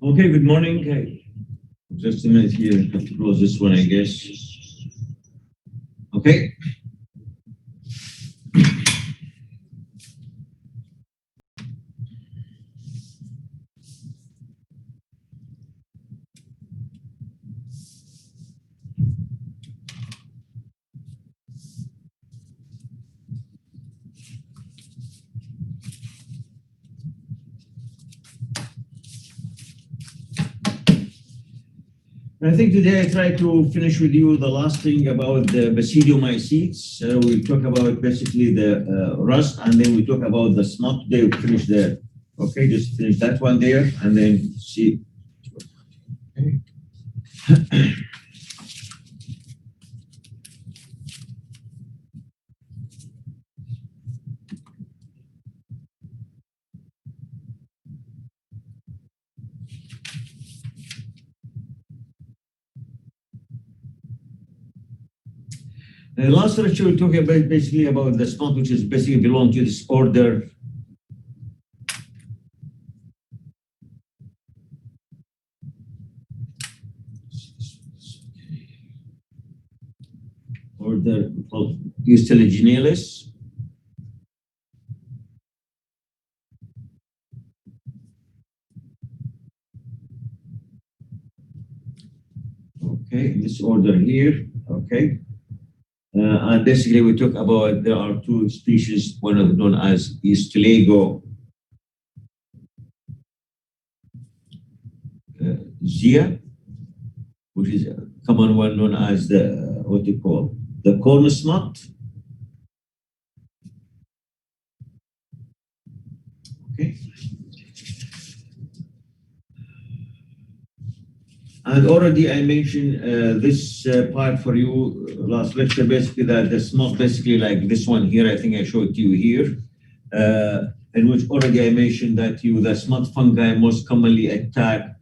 Okay, good morning. Just a minute here. I have to close this one, I guess. Okay. I think today I try to finish with you the last thing about the basidiomycetes. We talk about basically the rust, and then we talk about the smut. Today we finish there. Okay, just finish that one there, and then see. Okay. Last lecture we talked about basically about the smut, which is basically belong to this order. Order called Eusteligenalis. Okay, in this order here. Okay. And basically, we talk about there are two species, one of them known as Eusteligo zea, which is a common one known as the what you call the corn smut. Okay. And already I mentioned this part for you last lecture, basically that the smut, basically like this one here, I think I showed you here, in which already I mentioned that the smut fungi most commonly attack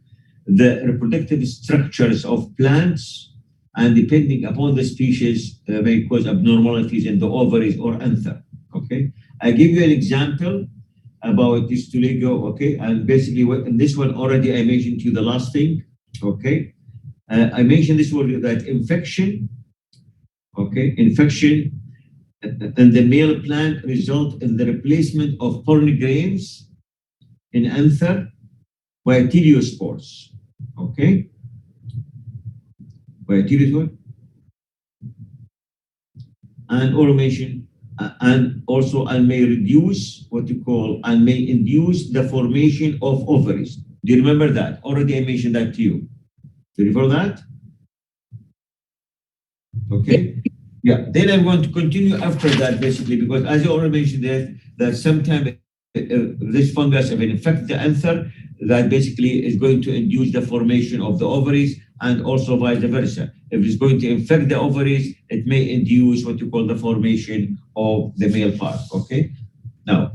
the reproductive structures of plants, and depending upon the species, may cause abnormalities in the ovaries or anther. Okay, I give you an example about this Eusteligo. Okay, and basically in this one already I mentioned to you the last thing. Okay, I mentioned this word that infection. Okay, infection in the male plant result in the replacement of pollen grains in anther by teliospores. Okay, by teliospores, and automation, and also and may reduce what you call and may induce the formation of ovaries. Do you remember that? Already I mentioned that to you. Do you remember that? Okay. Yeah. Then I'm going to continue after that, basically, because as you already mentioned that sometimes this fungus, if it infects the anther, that basically is going to induce the formation of the ovaries, and also vice versa. If it's going to infect the ovaries, it may induce what you call the formation of the male part. Okay. Now,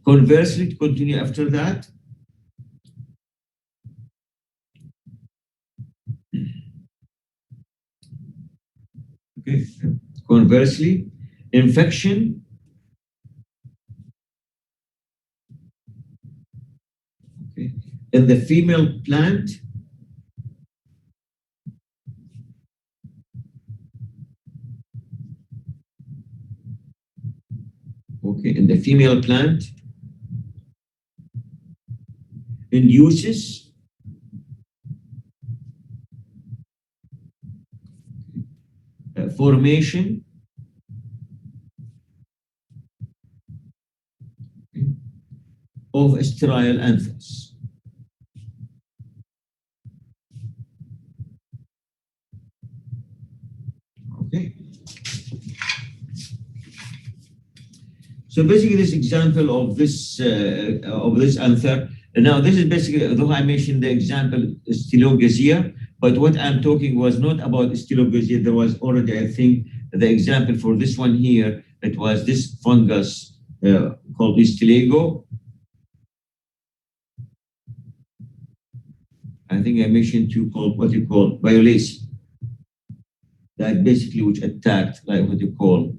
conversely, to continue after that. Okay. Conversely, infection in the female plant in the female plant induces formation of sterile anthers. Okay. So basically, this example of this anther. Now, this is basically, though I mentioned the example Stylogazia, but what I'm talking was not about Stylogazia. There was already, I think, the example for this one here. It was this fungus called Stylago. I think I mentioned you called what you call Violaceae. That basically which attacked like what you call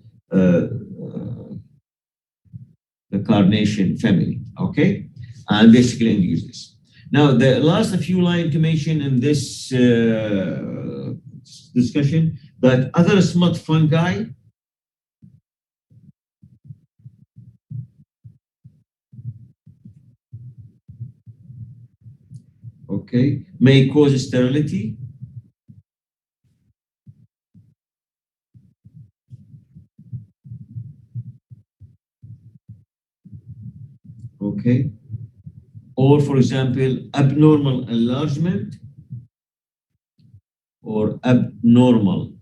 the carnation family. Okay, and basically induced this. Now, the last few lines to mention in this discussion that other smut fungi may cause sterility. Okay. Or, for example, abnormal enlargement or abnormal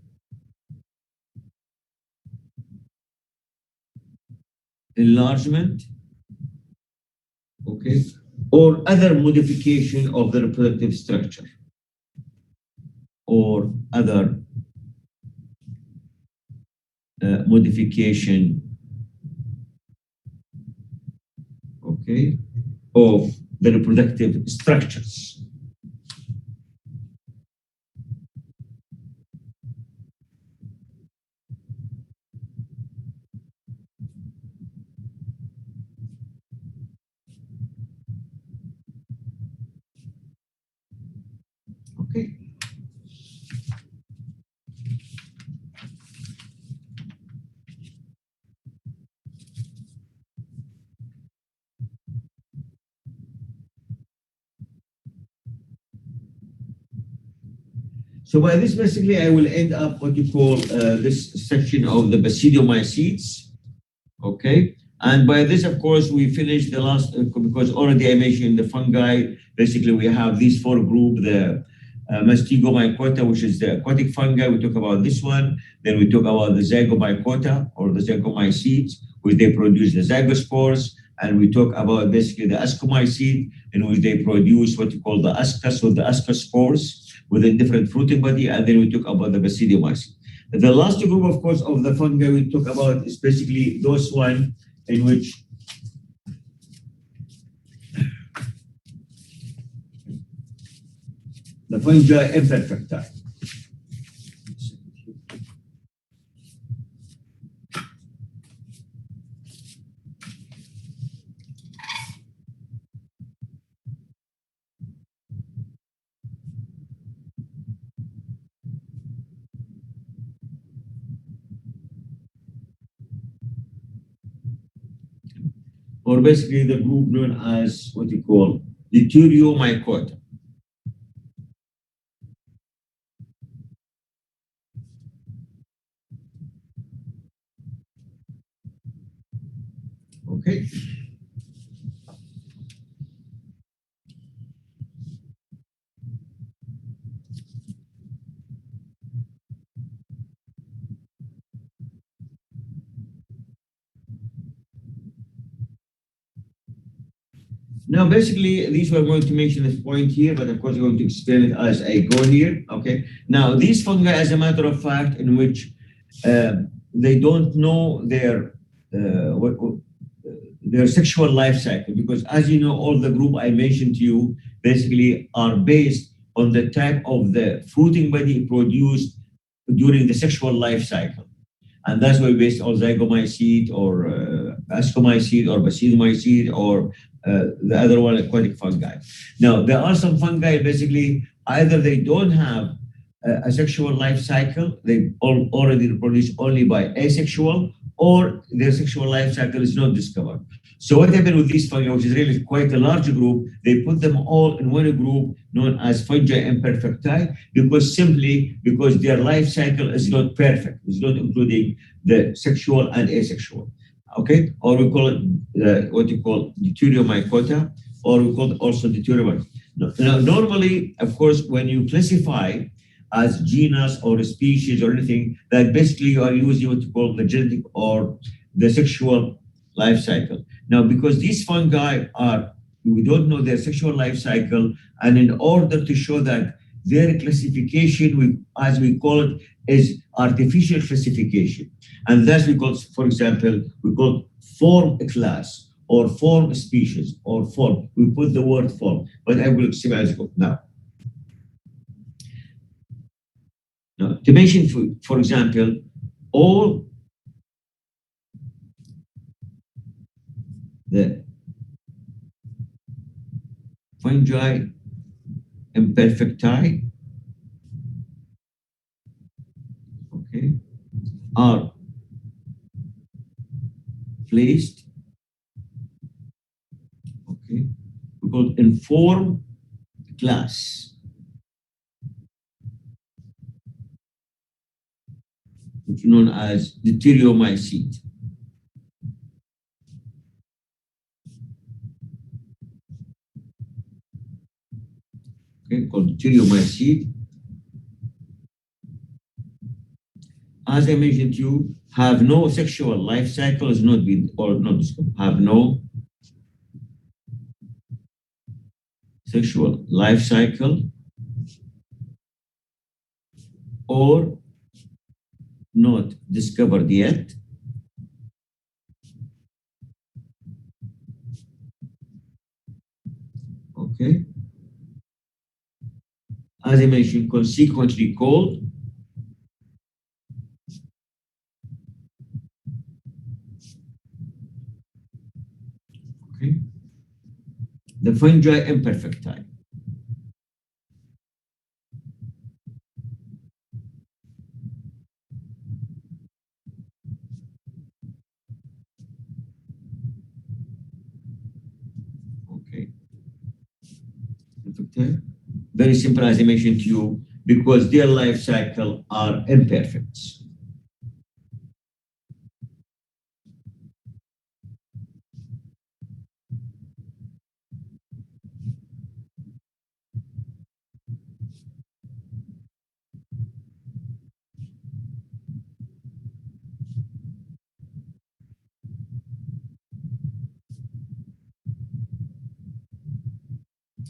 enlargement, okay, or other modification of the reproductive structure, or other modification, okay, of the reproductive structures. Okay. So by this, basically, I will end up what you call this section of the basidiomycetes. Okay. And by this, of course, we finished the last, because already I mentioned the fungi. Basically, we have these four groups, the Mastigomycota, which is the aquatic fungi. We talk about this one. Then we talk about the Zygomycota or the Zygomycetes, which they produce the zygospores. And we talk about basically the Ascomycete, in which they produce what you call the ascus or the ascospores within different fruiting body. And then we talk about the Basidiomycete. The last group, of course, of the fungi we talk about is basically those one in which the fungi imperfecta. Or basically the group known as what you call Deuteriomycota. Okay. Now, basically, these were going to mention this point here, but of course, I'm going to explain it as I go here. Okay. Now, these fungi, as a matter of fact, in which they don't know their sexual life cycle, because as you know, all the group I mentioned to you basically are based on the type of the fruiting body produced during the sexual life cycle. And that's why we based on zygomycete or ascomycete or basidiomycete or the other one, aquatic fungi. Now, there are some fungi basically either they don't have a sexual life cycle, they already reproduce only by asexual, or their sexual life cycle is not discovered. So what happened with these fungi, which is really quite a large group, they put them all in one group known as fungi imperfecti, because their life cycle is not perfect, it's not including the sexual and asexual. Okay, or we call it what you call deuteriomycota, or we call it also deuteriomycota. Now, normally, of course, when you classify as genus or a species or anything, that basically you are using what you call the genetic or the sexual life cycle. Now, because these fungi we don't know their sexual life cycle, and in order to show that their classification, as we call it, is artificial classification. And that's we call, for example, we call form class or form species or form. We put the word form, but I will explain as go now. Now, to mention, for example, all the fungi imperfecti, okay, are placed, okay, we call it in form class, which is known as deuteriomycete. Okay, called deuteriomycete. As I mentioned to you, have no sexual life cycle, has not been or not discovered. Have no sexual life cycle or not discovered yet. Okay. As I mentioned, consequently called okay, the fungi imperfecti. Okay. Very simple, as I mentioned to you, because their life cycle are imperfect.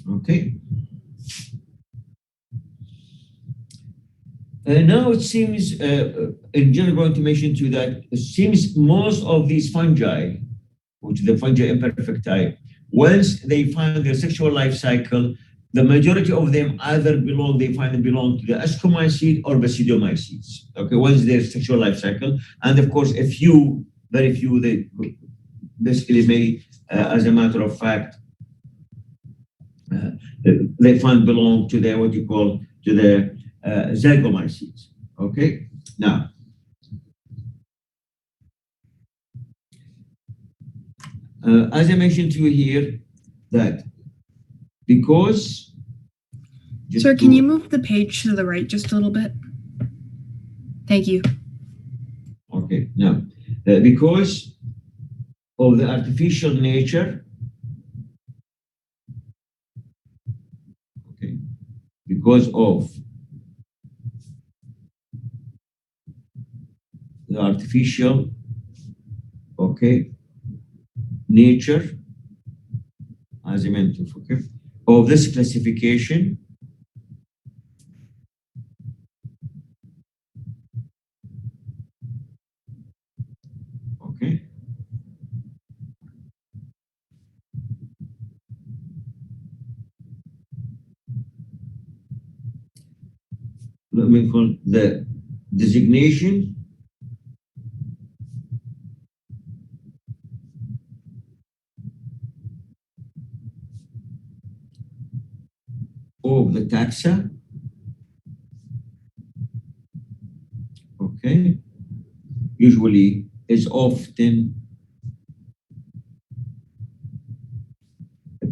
Okay. Now it seems, in general, going to mention to you that it seems most of these fungi, which is the fungi imperfecti, once they find their sexual life cycle, the majority of them either belong to the ascomycete or basidiomycetes. Okay, once their sexual life cycle, and of course, very few, they basically may, as a matter of fact, uh, they find belong to the what you call to the zygomycetes. Okay, now as I mentioned to you here, that because Sir, can you move the page to the right just a little bit? Thank you. Okay, now because of the artificial nature, okay, because of the artificial, okay, nature, as I mentioned, okay, of this classification. Okay. Let me call the designation of the taxa. Okay. Usually is often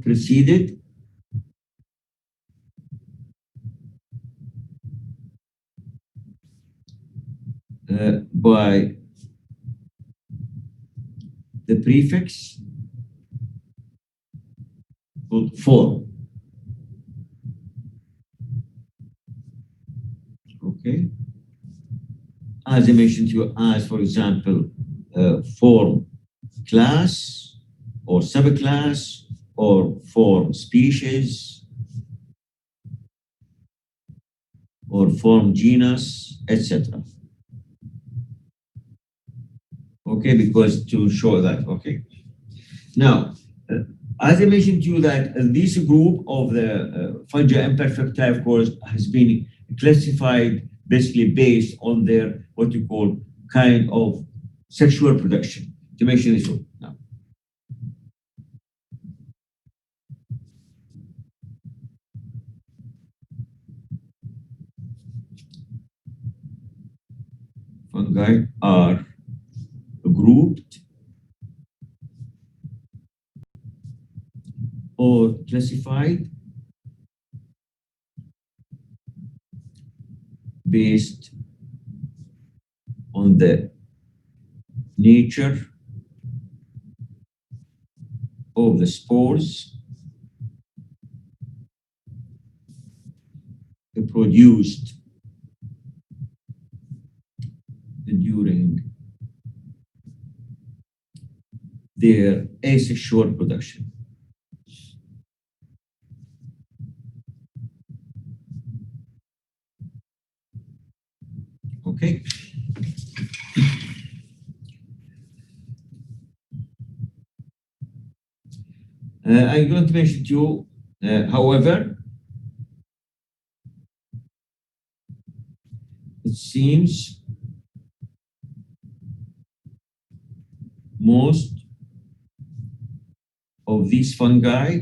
preceded by the prefix called form. Okay. As I mentioned to you, as for example, form class or subclass or form species or form genus, etc. Okay, because to show that, okay. Now, as I mentioned to you that this group of the fungi imperfecta, of course, has been classified basically based on their, what you call, kind of sexual production, to mention this one. Now, fungi are grouped or classified based on the nature of the spores produced during their asexual production. Okay. I'm going to mention to you, however, it seems most of these fungi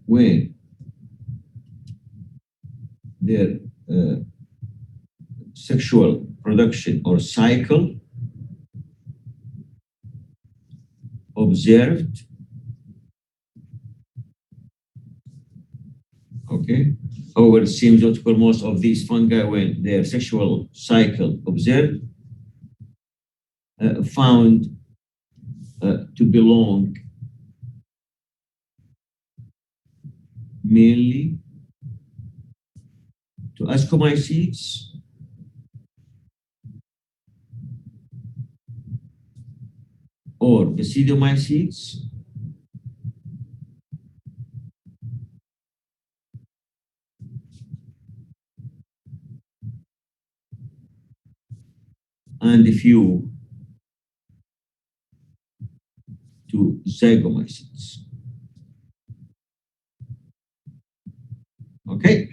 when their sexual production or cycle observed, okay. However, it seems that for most of these fungi, when their sexual cycle observed, found to belong mainly to ascomycetes or basidiomycetes and a few to zygomycetes. Okay.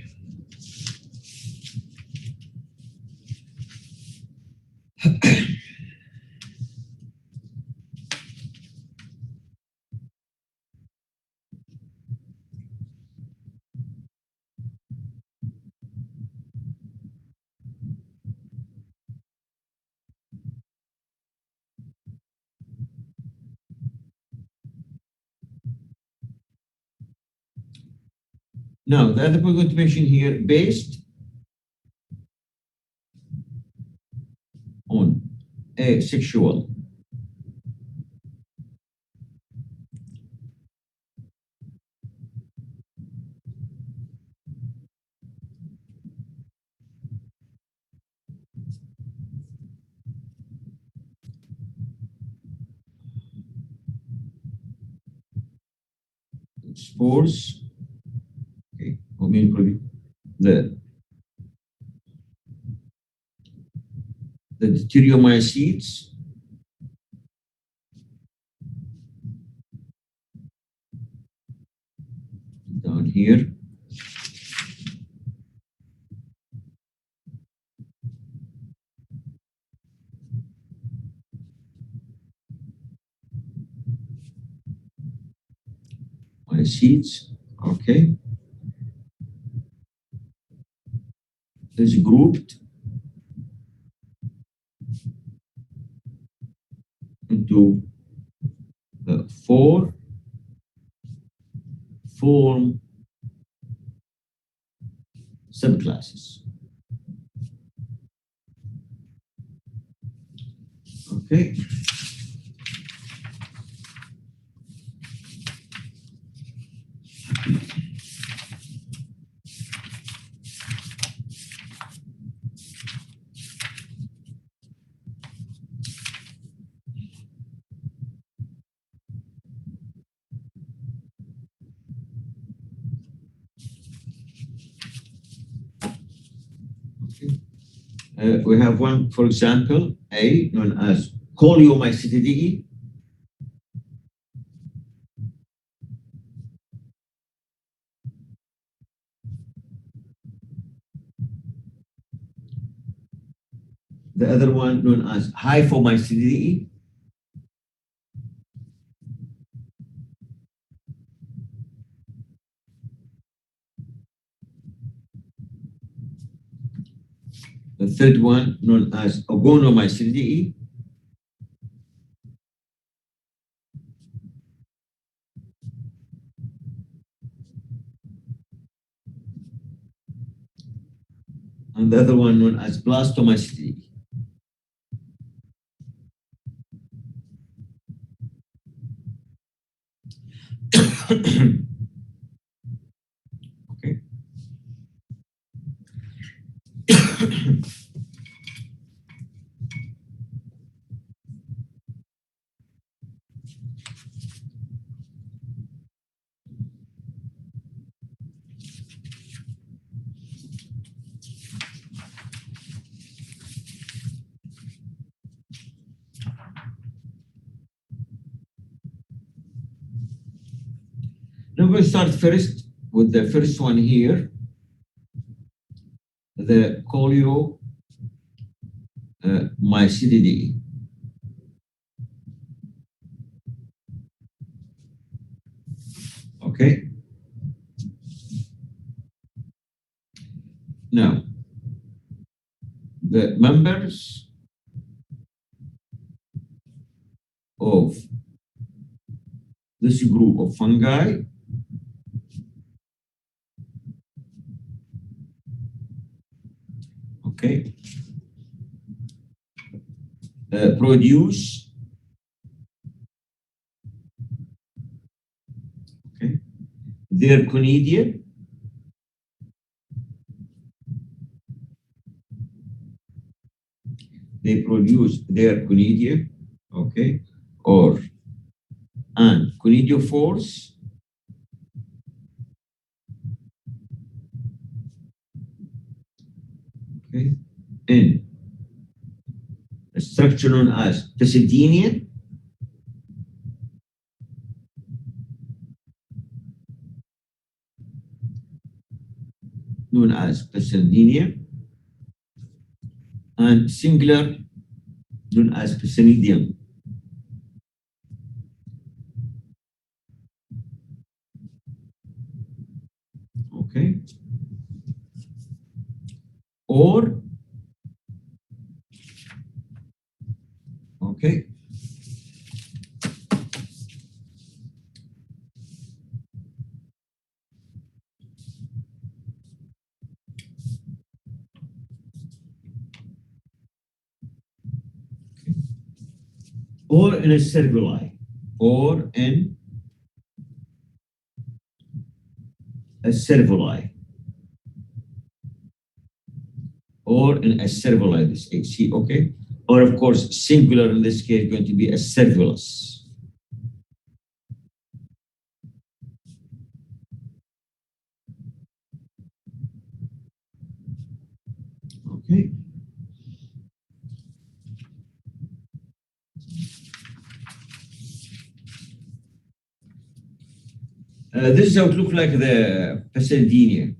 Now, the other point I'm going to mention here, based on asexual spores. Okay, or maybe probably the deuteriomycetes. Down here. Mycetes, okay. Is grouped into four form subclasses. Okay. We have one, for example, A, known as Coleomycetidae. The other one known as Hyphomycetidae. The third one known as Ogonomycetidae. And the other one known as Blastomycetidae. Okay. Now we'll start first with the first one here, the Coleomycetidae. Okay. Now, the members of this group of fungi okay, produce okay, their conidia they produce their conidia, okay, or and conidiophores okay, in a structure known as Penicillium known as Penicillium and singular known as Penicillium. Okay, or okay, or in a cervuli, or in a cervuli, or in a cervuli, this HC, okay? Or of course, singular in this case, going to be a cervulus. Okay. This is how it looks like the Pasadena.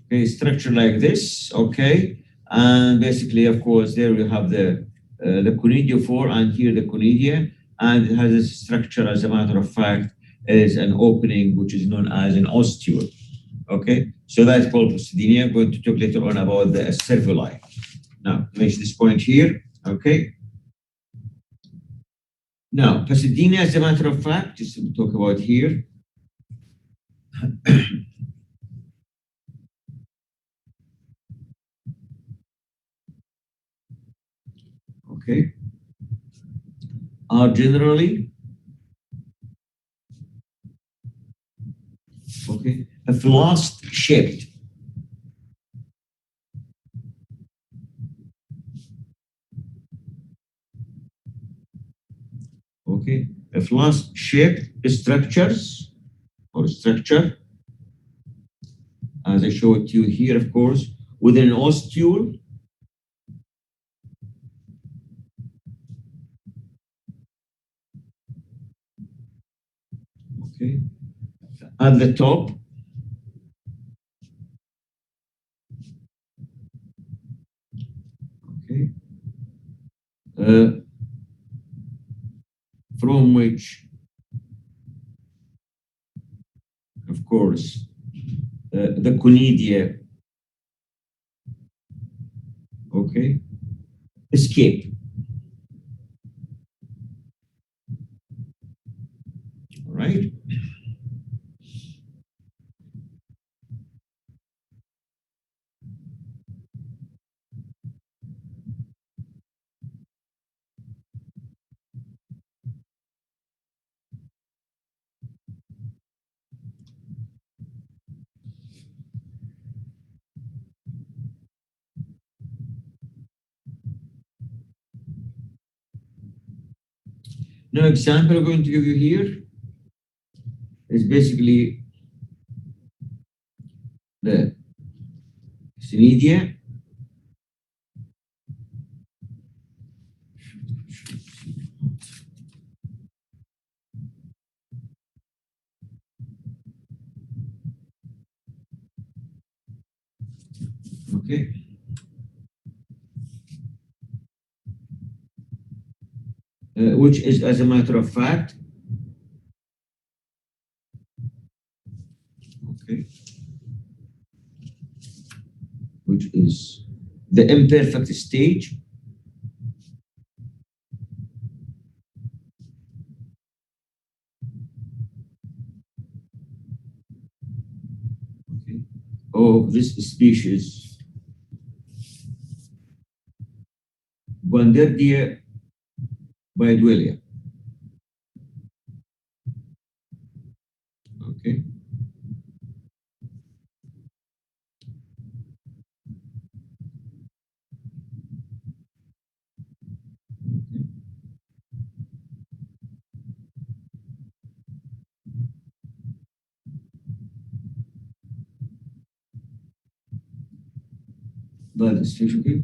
Okay, structure like this, okay, and basically, of course, there we have the conidiophore and here the conidia, and it has a structure, as a matter of fact, is an opening which is known as an ostiole. Okay, so that's called Pasadena. I'm going to talk later on about the cervuli. Now, finish this point here, okay. Now, Pasadena, as a matter of fact, just to talk about here. Okay, are generally, okay, a flask shaped. Okay, a flask shaped structures or structure, as I showed you here, of course, within an ostiole. Okay, at the top. Okay, from which, of course, the conidia, okay, escape. All right. Now, example I'm going to give you here is basically the conidia. Okay. Which is, as a matter of fact, okay, which is the imperfect stage. Okay, of this species, Guanderdia biduelia. Okay. That stage, okay,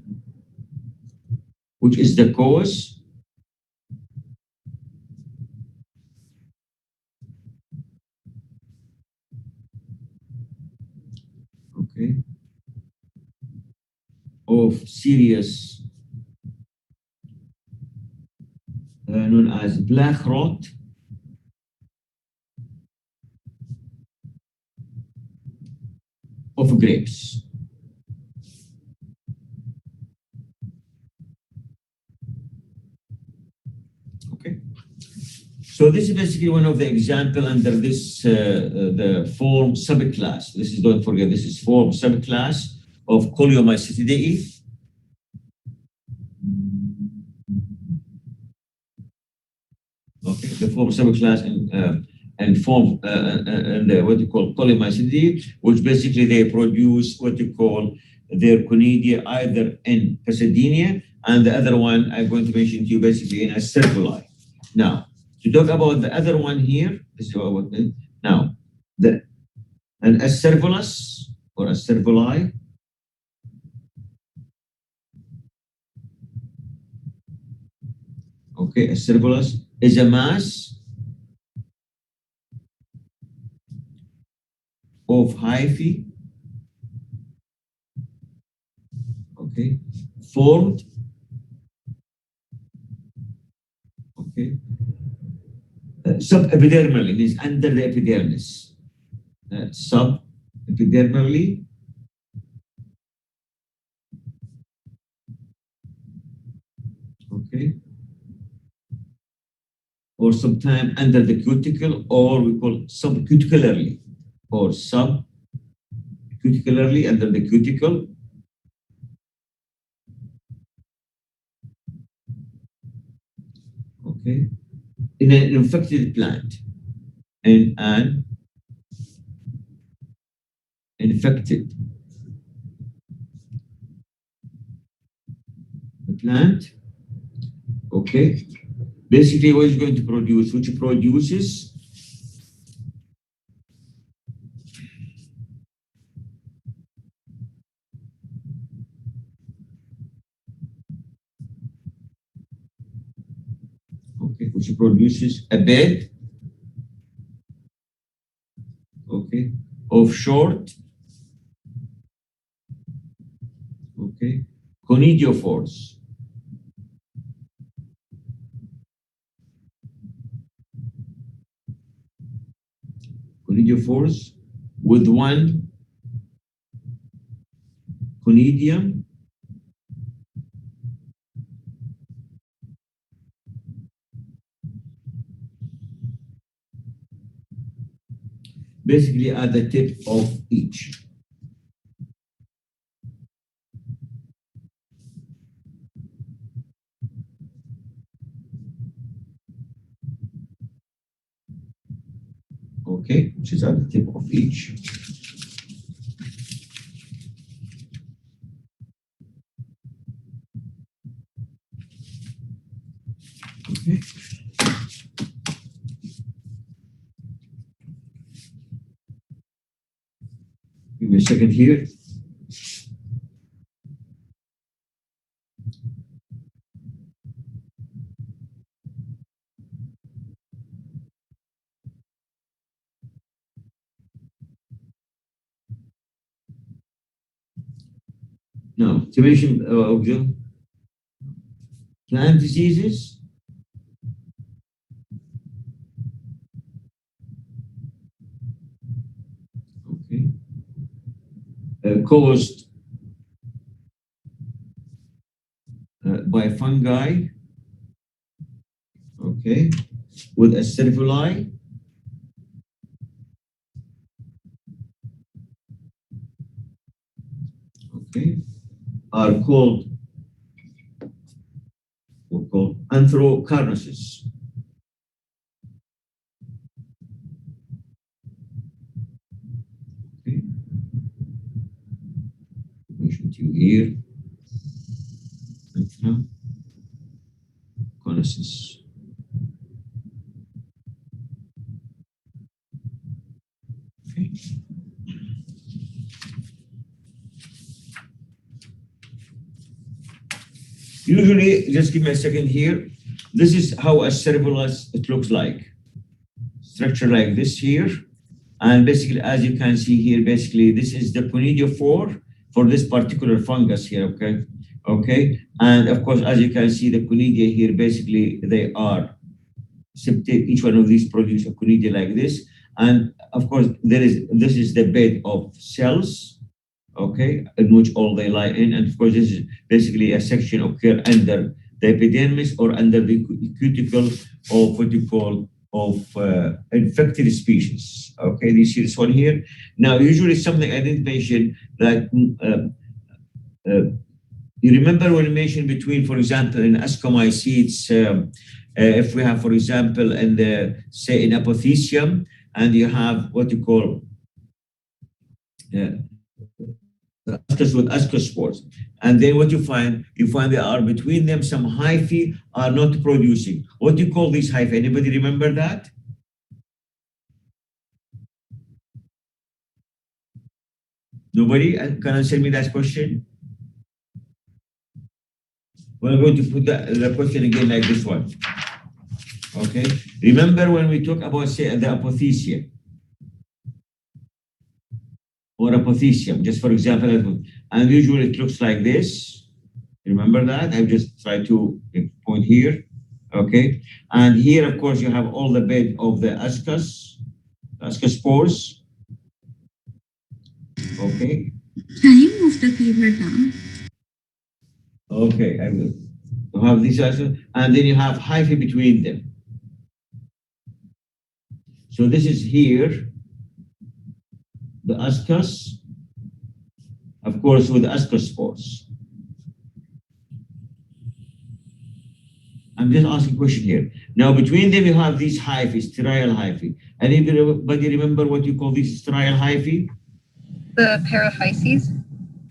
which is the cause okay, of serious known as black rot of grapes. Okay, so this is basically one of the example under this the form subclass. This is, don't forget, this is form subclass of Coleomycetidae. Okay, the form subclass and form and what you call Coleomycetidae, which basically they produce what you call their conidia either in Pasadena, and the other one I'm going to mention to you basically in a cervuli. Now, to talk about the other one here, this is what now an acervulus or a cervuli Okay, Aspergillosis is a mass of hyphae, okay, formed, okay, subepidermally, means under the epidermis, subepidermally, okay, or sometime under the cuticle, or we call subcuticularly, or subcuticularly under the cuticle, okay, in an infected plant, in an infected plant, okay. Basically, what is going to produce, which produces okay, which produces a bed, okay, of short, okay, conidiophores, conidiophores with one conidium, basically at the tip of each. Okay, which is at the tip of each. Okay. Give me a second here. Now, to mention of the plant diseases, okay, caused by fungi, okay, with a cervuli, okay, are called anthrocarnosis. Okay, mention to you here, anthrocarnosis. Okay. Usually, just give me a second here. This is how a cervulus it looks like. Structure like this here. And basically, as you can see here, basically, this is the conidiophore for this particular fungus here, okay? Okay, and of course, as you can see, the conidia here, basically, they are septate. Each one of these produce a conidia like this. And of course, this is the bed of cells, okay, in which all they lie in. And of course, this is basically a section occur under the epidermis or under the cuticle of what you call of infected species. Okay, you see this one here. Now, usually something I didn't mention that you remember when I mentioned between, for example, in ascomycetes, if we have, for example, in the say in apothecium, and you have what you call ascus with ascospores. And then what you find there are between them some hyphae are not producing. What do you call these hyphae? Anybody remember that? Nobody can answer me that question? We're going to put the question again like this one. Okay, remember when we talk about, say, the apothecia or apothecium, just for example, and usually it looks like this. Remember that? I've just tried to point here. Okay, and here, of course, you have all the bed of the ascospores. Okay. Can you move the paper down? Okay, I will. You have these ascos, and then you have hyphae between them. So this is here, the ascus, of course, with ascospores. I'm just asking a question here. Now, between them, you have these hyphae, sterile hyphae. Anybody remember what you call these sterile hyphae? The paraphyses?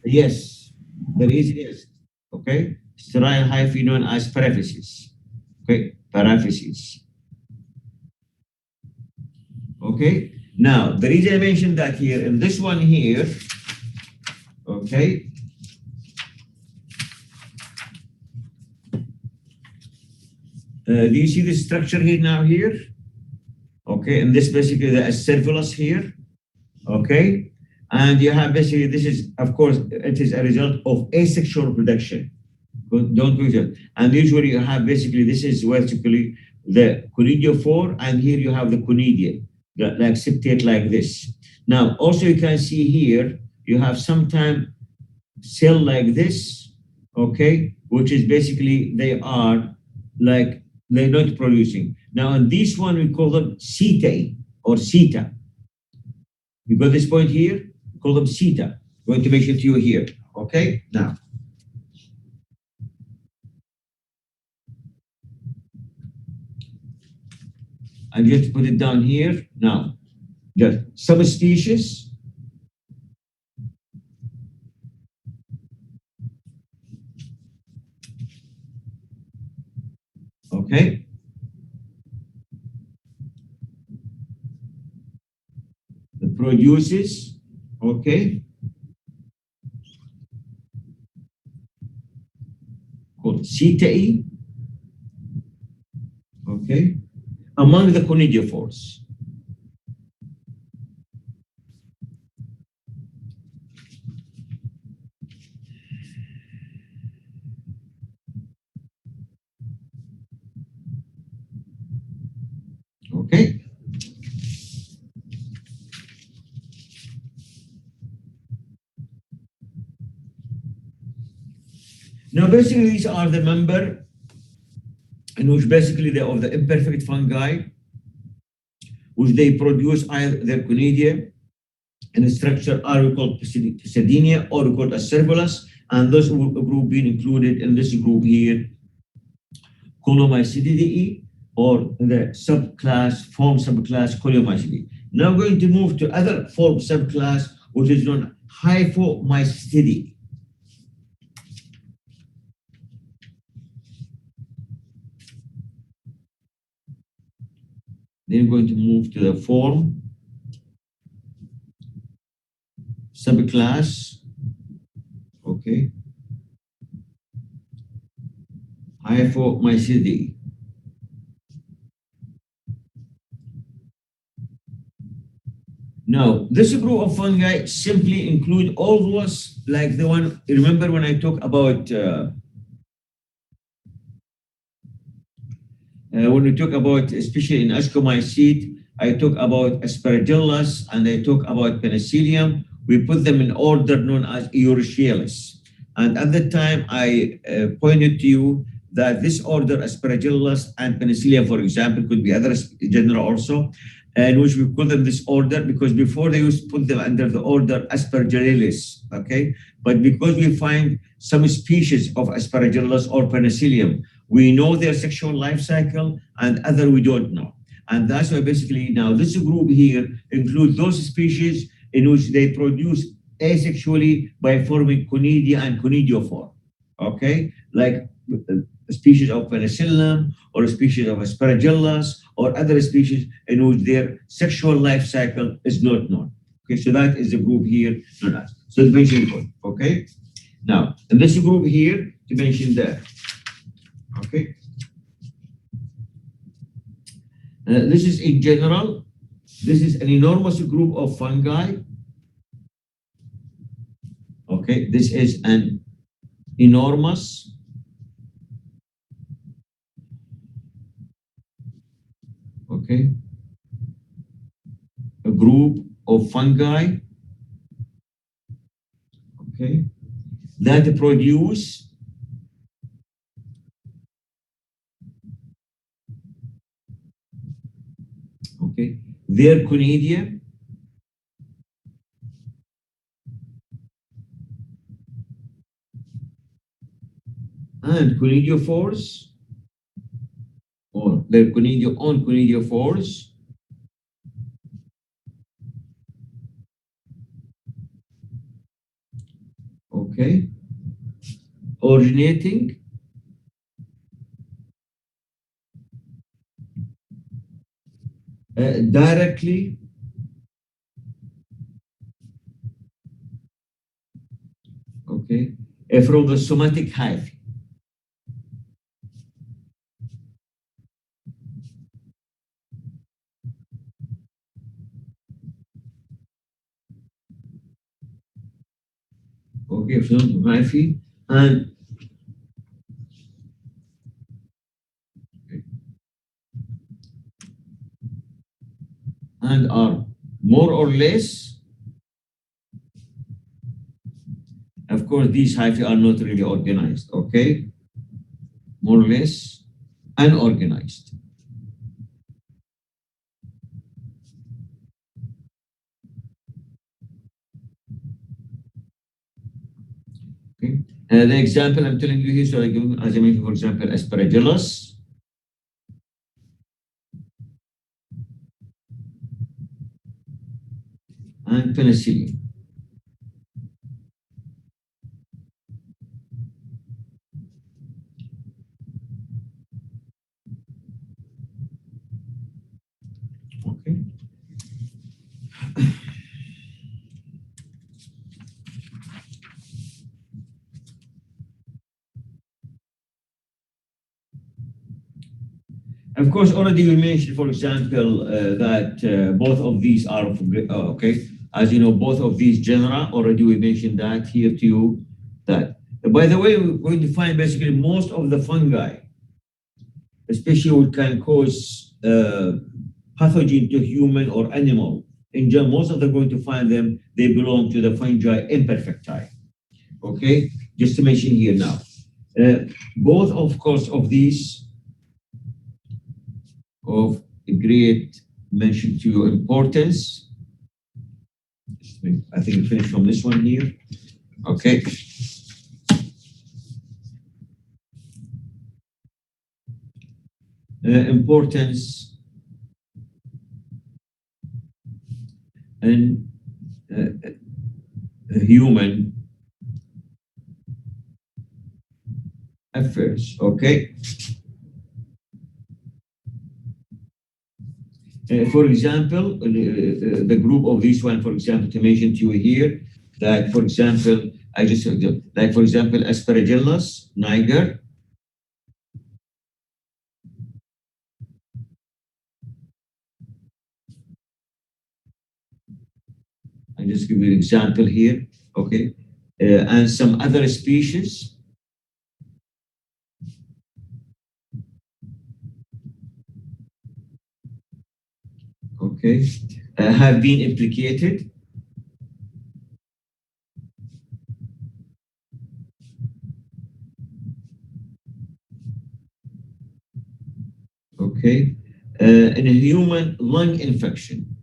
Yes, there is, yes. Okay, sterile hyphae known as paraphyses. Okay, paraphyses. Okay, now the reason I mentioned that here, in this one here, okay, do you see the structure here now here? Okay, and this basically the acervulus here, okay, and you have basically, this is, of course, it is a result of asexual reproduction. Don't lose it. And usually you have basically, this is vertically the conidiophore, and here you have the conidia, like septate like this. Now, also you can see here, you have sometimes cell like this, okay, which is basically, they are like, they're not producing. Now, on this one, we call them setae or seta. We got this point here, we call them seta. I'm going to mention to you here, okay? Now, I'm just put it down here. Now, just subspecies. Okay. The produces, okay, called setae, okay, among the conidiophores. Okay. Now, basically, these are the member in which basically they are the imperfect fungi, which they produce either their conidia in a structure are called Pisidinia or called acervulus, and those group being included in this group here, Colomycididae, or the form subclass Colomycididae. Now going to move to other form subclass, which is known Hyphomycididae. Then we're going to move to the form subclass, okay, Hyphomycididae. Now, this group of fungi simply include all those, like the one, remember when I talk about, when we talk about, especially in Ascomycete, I talk about Aspergillus and I talk about Penicillium. We put them in order known as Eurasialis. And at the time, I pointed to you that this order, Aspergillus and Penicillium, for example, could be other genera also, and which we call them this order because before they used to put them under the order Aspergillosis, okay? But because we find some species of Aspergillus or Penicillium, we know their sexual life cycle and other we don't know. And that's why basically now this group here includes those species in which they produce asexually by forming conidia and conidiophore, okay? Like a species of Penicillium or a species of Aspergillus or other species in which their sexual life cycle is not known. Okay, so that is the group here known as. So it's mentioned point, okay? Now, in this group here, to mention there, okay? This is in general. This is an enormous group of fungi. Okay, this is an enormous a group of fungi, that produce their conidia and conidiophores, or their conidia on conidiophores, originating directly from the somatic hyphae. From hyphae and are more or less, of course, these hyphae are not really organized, more or less unorganized. The example I'm telling you here, so I give, as I mentioned, for example, Aspergillus, and Penicillium. Of course, already we mentioned, for example, that both of these are, as you know, both of these genera, already we mentioned that here to you, that. By the way, we're going to find basically most of the fungi, especially what can cause pathogen to human or animal. In general, most of them going to find them, they belong to the fungi imperfecti. Just to mention here now. Both, of course, of these of great mention to your importance. I think finish from this one here. Importance in human affairs. For example, the group of this one, for example, to mention to you here, that, for example, like, for example, Aspergillus niger. I just give you an example here, and some other species. Have been implicated. In a human lung infection.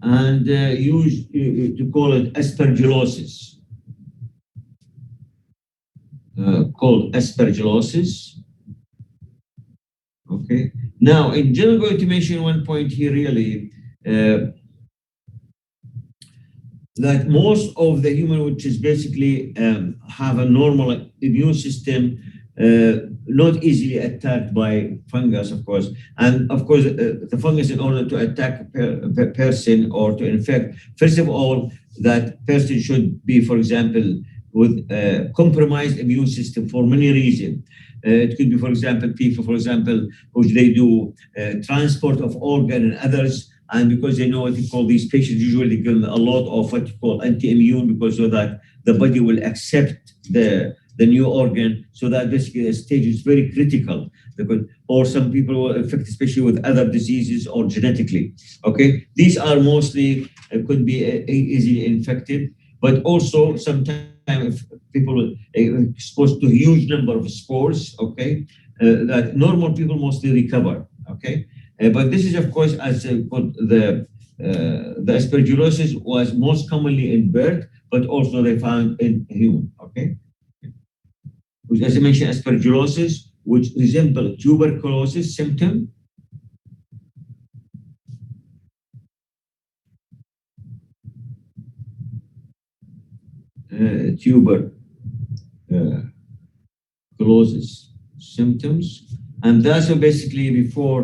And used to call it aspergillosis. Called aspergillosis. Now, in general, I'm going to mention one point here really, that most of the human, which is basically have a normal immune system, not easily attacked by fungus, of course. And of course, the fungus, in order to attack a person or to infect, first of all, that person should be, for example, with compromised immune system for many reasons. It could be, for example, people, for example, which they do transport of organ and others, and because they know what you call these patients usually give them a lot of what you call anti-immune, because so that the body will accept the new organ, so that basically the stage is very critical. Because, or some people were affected, especially with other diseases or genetically. Okay, these are mostly could be easily infected, but also sometimes if people are exposed to a huge number of spores, okay, that normal people mostly recover. Okay, but this is of course as the aspergillosis was most commonly in bird, but also they found in human. Okay, which, as I mentioned, aspergillosis, which resemble tuberculosis symptom. Tuberculosis symptoms, and that's basically before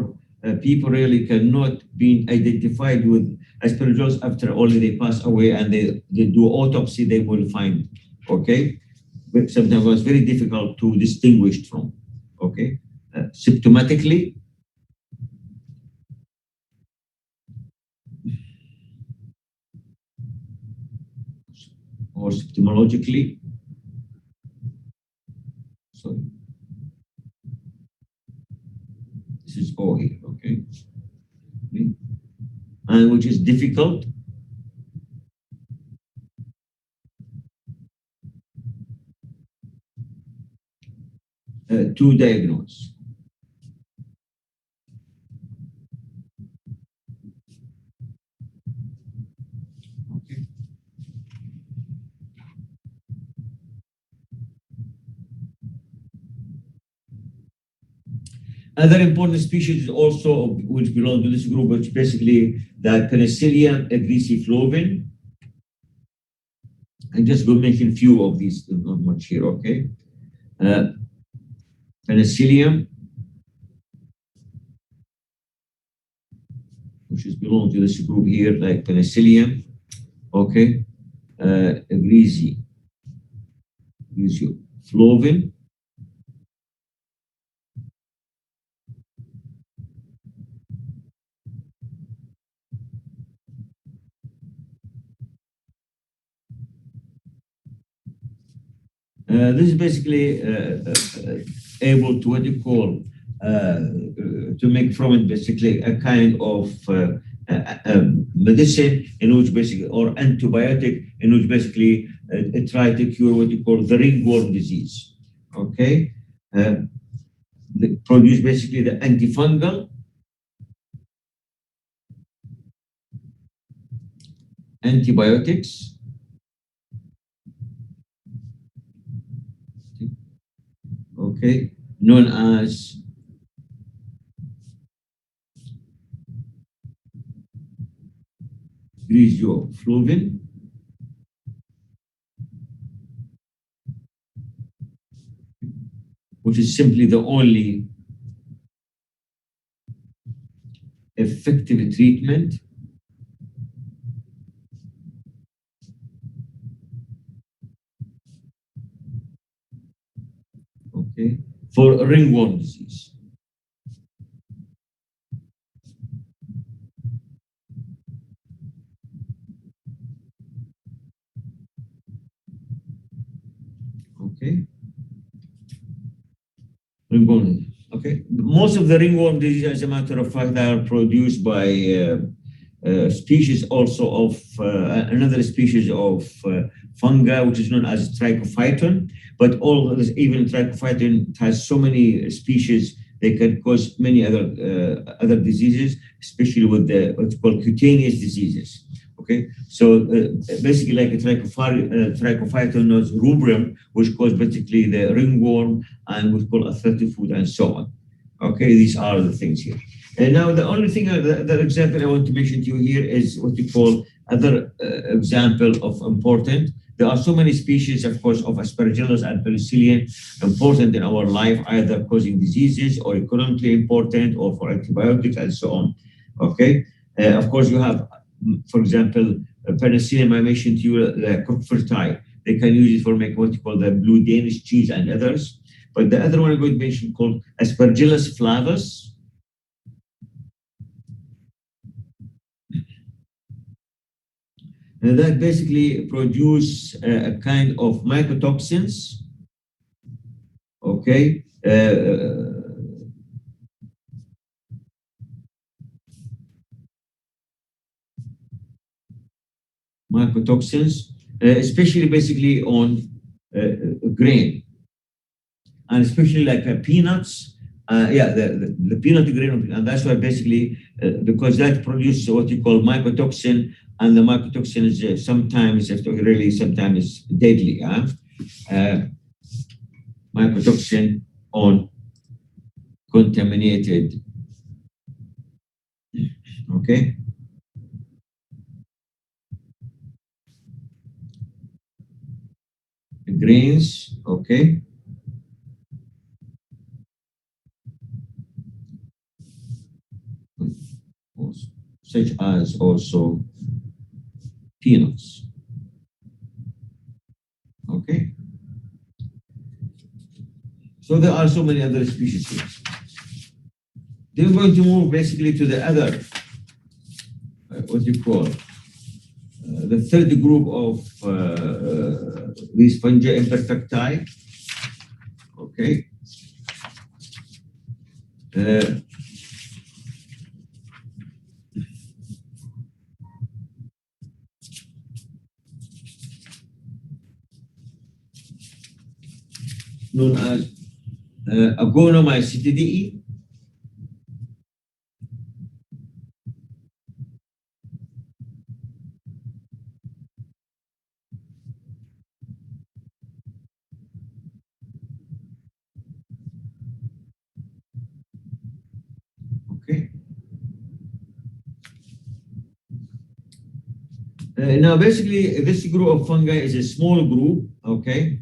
people really cannot be identified with aspergillosis after only they pass away and they do autopsy, they will find. Okay, but sometimes it's very difficult to distinguish from. Okay, symptomatically, or symptomologically. Sorry, this is O here. Okay, and which is difficult to diagnose. Okay. Other important species also which belong to this group, which basically the Penicillium and Glyciflovin. I'm just going to mention few of these, not much here. Okay, Penicillium, which is belong to this group here, like Penicillium. Okay, Glyciflovin. This is basically able to what you call to make from it basically a kind of medicine in which basically, or antibiotic in which basically try to cure what you call the ringworm disease. Okay, they produce basically the antifungal, antibiotics. Okay, known as Glyciflovin, which is simply the only effective treatment okay, for ringworm disease. Okay, ringworm. Okay, most of the ringworm disease, as a matter of fact, are produced by species also of another species of fungi, which is known as trichophyton. But all of this, even trichophyton has so many species, they can cause many other diseases, especially with the what's called cutaneous diseases. Okay, so basically, like a trichophyton knows rubrum, which causes basically the ringworm, and we call arthritic foot, and so on. Okay, these are the things here. And now the only thing, the example I want to mention to you here is what you call other example of important. There are so many species, of course, of Aspergillus and Penicillium important in our life, either causing diseases or economically important or for antibiotics and so on. Okay, of course, you have, for example, Penicillium, I mentioned to you, the Crookfurti, They can use it for making what you call the blue Danish cheese and others. But the other one I'm going to mention called Aspergillus flavus. And that basically produce a kind of mycotoxins, okay? Mycotoxins, especially basically on grain, and especially like peanuts. The peanut grain, and that's why basically because that produces what you call mycotoxin, and the mycotoxin is sometimes, really sometimes deadly. Mycotoxin on contaminated, okay? Grains, okay? Such as also peanuts, okay? So there are so many other species here. Then we're going to move basically to the other, what you call, the third group of these fungi imperfecti, okay? Known as Agonomycetidae. Okay. Now, basically, this group of fungi is a small group, okay?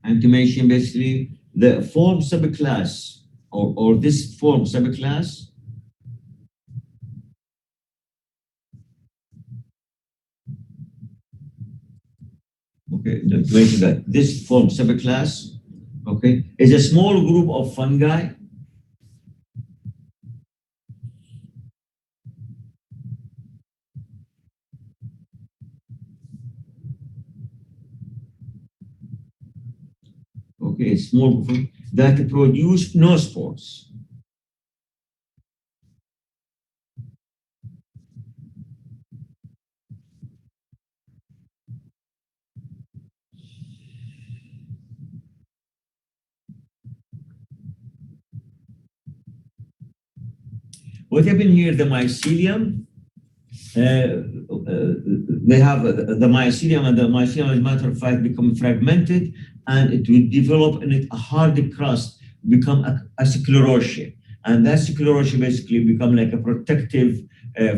And to mention basically the form subclass or this form subclass, okay, to mention that this form subclass, okay, is a small group of fungi. Okay, small group that produce no spores. What happened here, the mycelium, they have the mycelium, and the mycelium, as a matter of fact, become fragmented, and it will develop in it a hard crust, become a sclerotia. And that sclerotia basically become like a protective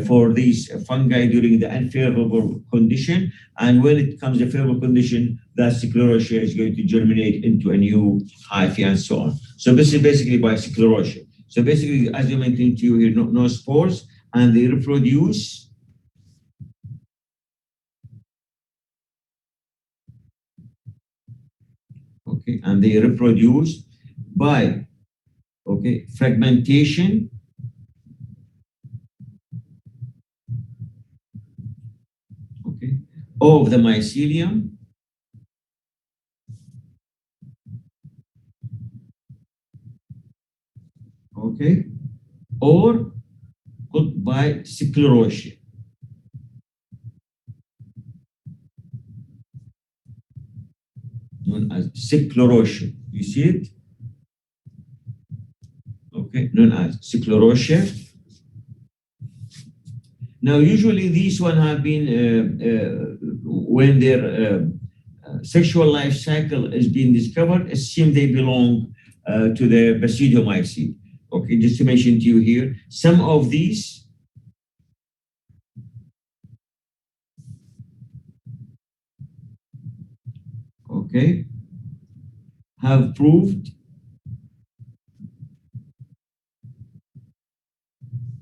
for these fungi during the unfavorable condition. And when it comes a favorable condition, that sclerotia is going to germinate into a new hyphae and so on. So this is basically by sclerotia. So basically, as I mentioned to you here, no spores, and they reproduce. Okay, and they reproduce by, okay, fragmentation, okay, of the mycelium, okay, or by sclerotia, known as sclerotia. You see it? Okay, known as sclerotia. Now, usually these one have been, when their sexual life cycle is being discovered, assume they belong to the Basidiomycete. Okay, just to mention to you here, some of these, okay, have proved,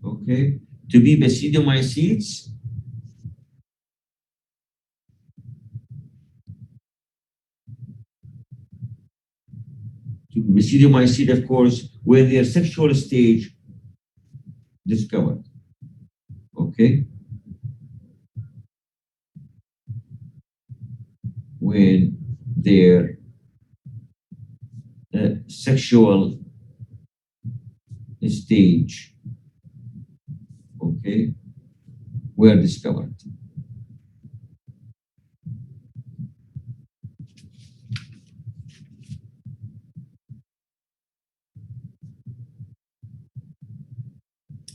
okay, to be Basidiomycetes, Basidiomycete, of course, when their sexual stage discovered. Okay? When their sexual stage, okay, were discovered.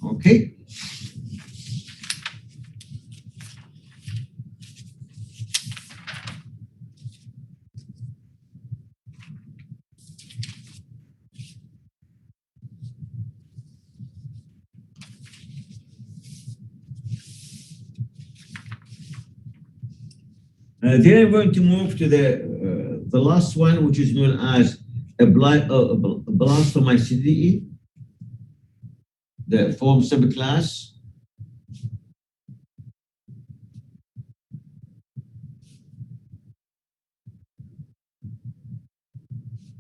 Okay. Then I'm going to move to the last one, which is known as a blastomycete, the form subclass.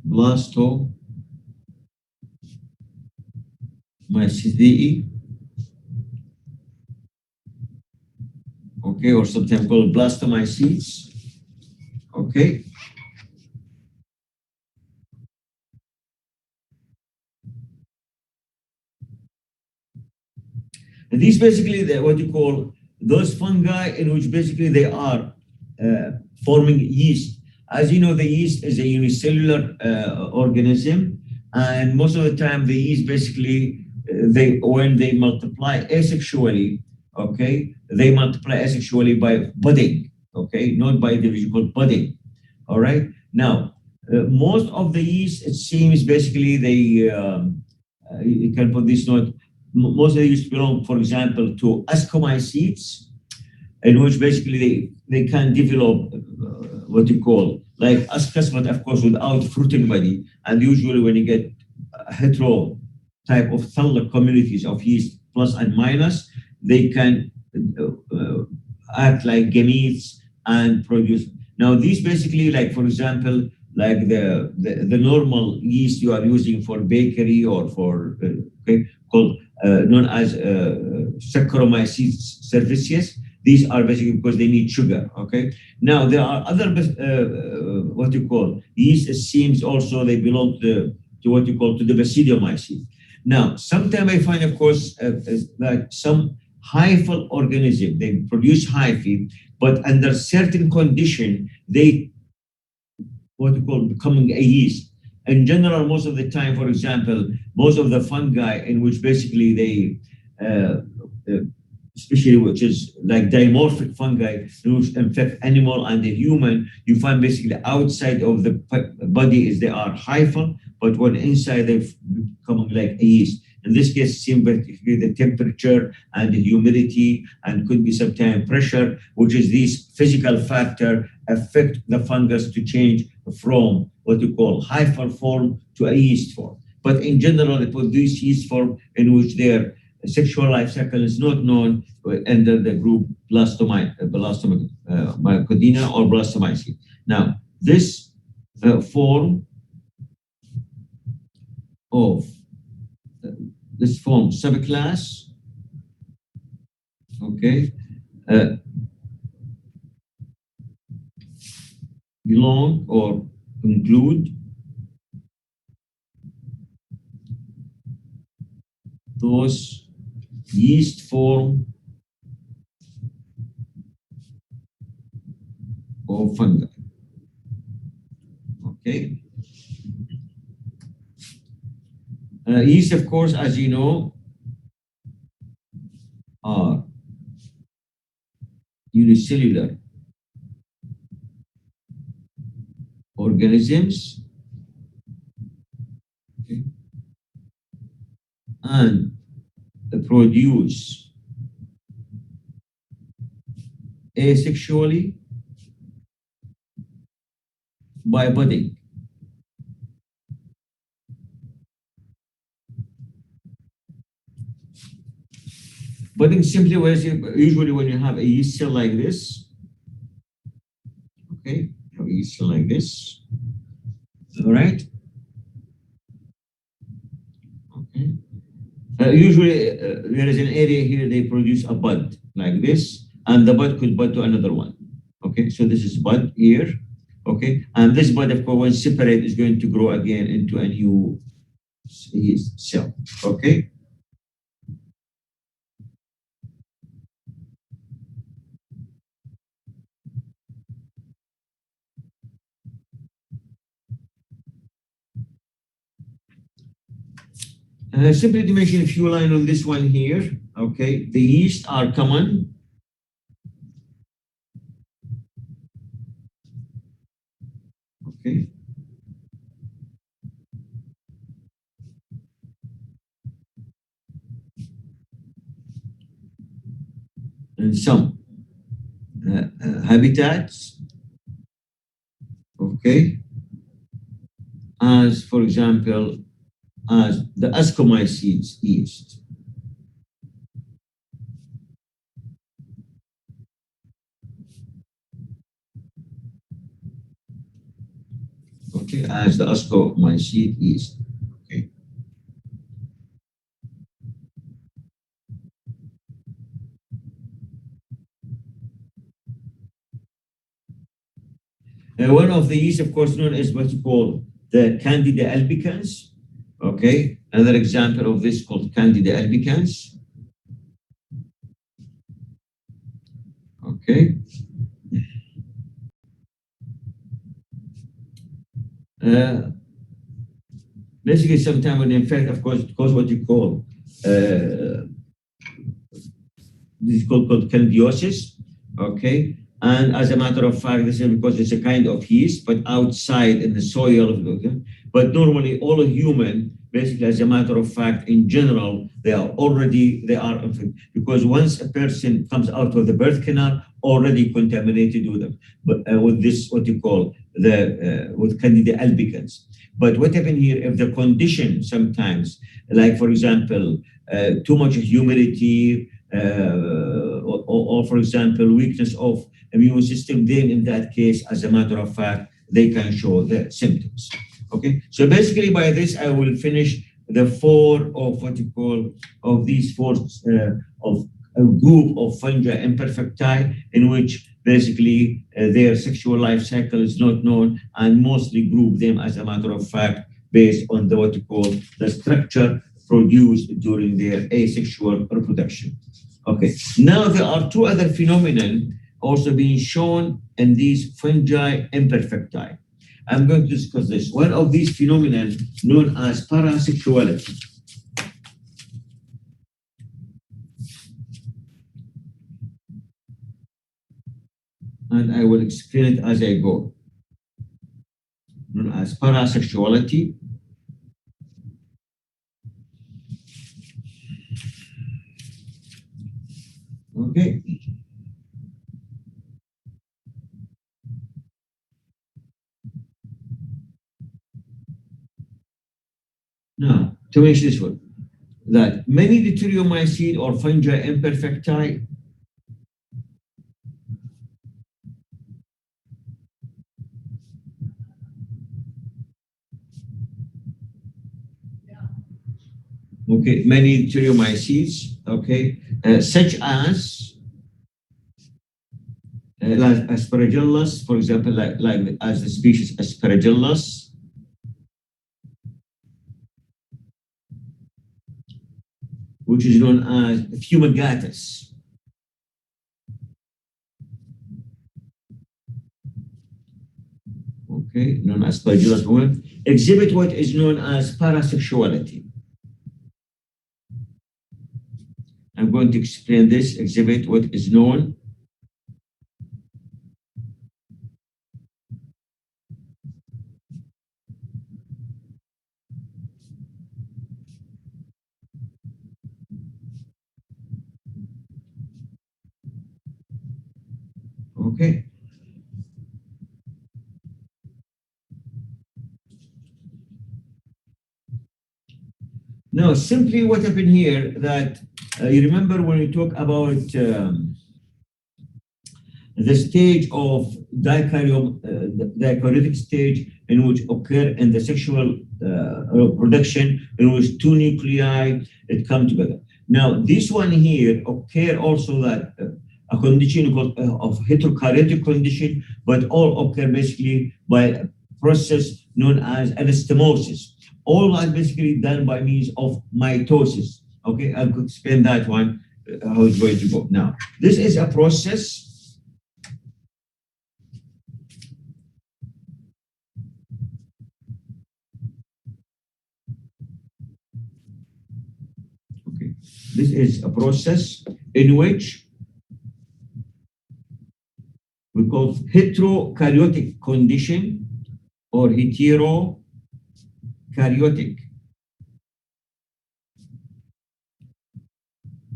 Blastomycete, okay, or sometimes called blastomycetes, okay. And these basically what you call those fungi in which basically they are forming yeast. As you know, the yeast is a unicellular organism, and most of the time the yeast basically when they multiply asexually, okay, they multiply asexually by budding, okay, not by the physical budding. All right. Now, most of the yeast, it seems, basically they you can put this note. Most of the yeast belong, for example, to ascomycetes, in which basically they can develop what you call like ascus, but of course without fruiting body. And usually when you get hetero type of thallic communities of yeast plus and minus, they can act like gametes and produce. Now these basically, like for example, like the normal yeast you are using for bakery or for okay, called known as Saccharomyces cerevisiae. These are basically because they need sugar. Okay. Now there are other what you call yeast. It seems also they belong to what you call to the Basidiomycete. Now sometimes I find, of course, that some hyphal organism they produce hyphae, but under certain condition they what you call becoming a yeast. In general, most of the time, for example, most of the fungi in which basically they, especially which is like dimorphic fungi, which infect animal and the human, you find basically outside of the body is they are hyphal, but when inside they become like a yeast. In this case, it seems basically the temperature and the humidity and could be sometimes pressure, which is these physical factor affect the fungus to change from what you call hyphal form to a yeast form. But in general, they put this yeast form in which their sexual life cycle is not known under the group Mycodina or Blastomycete. Now, this form of this form subclass, okay, belong or include those yeast form of fungi. Okay. Yeast, of course, as you know, are unicellular organisms, okay, and produce asexually by budding. Budding simply was usually when you have a yeast cell like this, okay, you have a yeast cell like this, all right? Usually, there is an area here, they produce a bud like this, and the bud could bud to another one. Okay, so this is bud here. Okay, and this bud, of course, when separate, is going to grow again into a new yeast cell. Okay. Simply to mention a few lines on this one here. Okay, the yeast are common. Okay. And some habitats. Okay. As, for example, as the ascomycetes yeast. Okay, as the ascomycete yeast. Okay. One of the yeast, of course, known as what you call the Candida albicans. Okay, another example of this called Candida albicans. Okay. Basically, sometimes when in fact, of course, it causes what you call this is called candiosis. Okay. And as a matter of fact, this is because it's a kind of yeast, but outside in the soil. But normally, all human, basically, as a matter of fact, in general, they are infected. Because once a person comes out of the birth canal, already contaminated with them, but with this, what you call with Candida albicans. But what happened here, if the condition sometimes, like for example, too much humidity, or for example, weakness of immune system, then in that case, as a matter of fact, they can show the symptoms. Okay, so basically by this, I will finish the four of what you call of these four of a group of fungi imperfecti, in which basically their sexual life cycle is not known, and mostly group them as a matter of fact based on the what you call the structure produced during their asexual reproduction. Okay, now there are two other phenomena also being shown in these fungi imperfecti. I'm going to discuss this. One of these phenomena known as parasexuality. And I will explain it as I go. Known as parasexuality. Okay. Now, to mention this one, that many deuteriomycete or fungi imperfecti okay, many deuteriomycetes, okay, such as like Aspergillus, for example, like as the species Aspergillus, which is known as fumigatus. Okay, known as Aspergillus, exhibit what is known as parasexuality. I'm going to explain this, exhibit what is known okay. Now, simply what happened here that you remember when we talk about the stage of dikaryotic stage in which occur in the sexual production in which two nuclei it come together. Now, this one here occur also that a condition called of heterokaryotic condition, but all occur basically by a process known as anastomosis. All that basically done by means of mitosis. Okay, I'll explain that one, how it's going to go. Now, this is a process. Okay, this is a process in which we call heterokaryotic condition or heterokaryotic.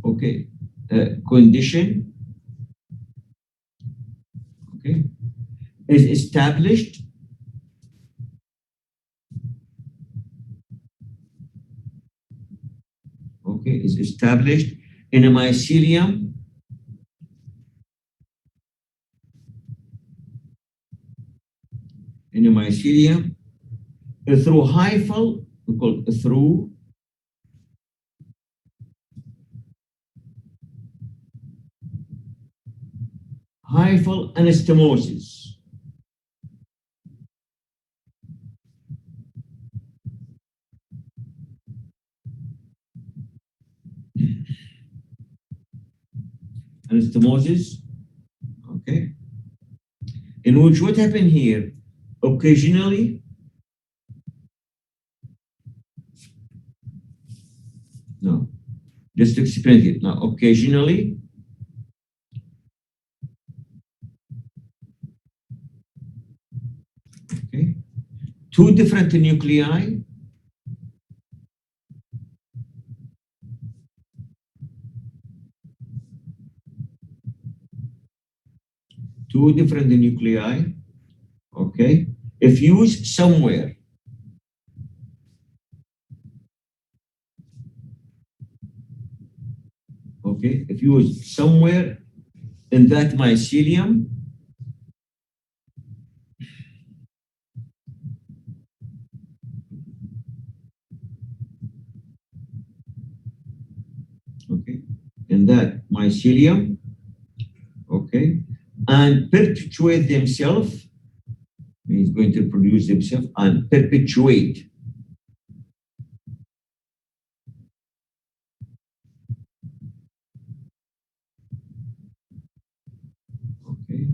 Okay, condition, okay, is established is established in a mycelium through hyphal, we call it through hyphal anastomosis. Anastomosis, okay, in which what happened here, occasionally, no, just to explain it now, occasionally, okay, two different nuclei okay, if used somewhere, okay, if used somewhere in that mycelium, okay, in that mycelium, okay, and perpetuate themselves, means going to produce themselves and perpetuate. Okay,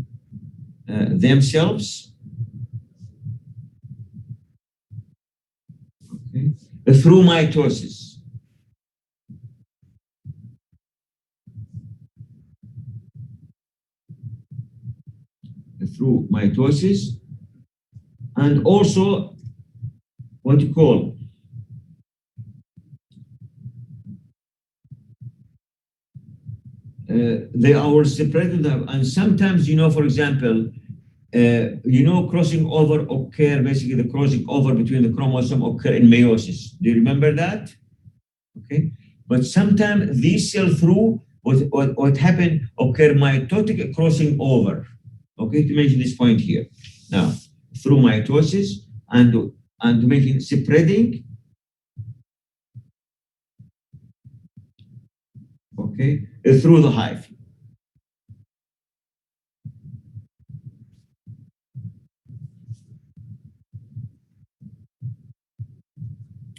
themselves, okay, through mitosis. Through mitosis, and also what you call they are separated, and sometimes, you know, for example, you know, crossing over occur, basically the crossing over between the chromosome occur in meiosis. Do you remember that? Okay, but sometimes these cell through what happened occur mitotic crossing over. Okay, to mention this point here. Now, through mitosis and making spreading, okay, through the hive.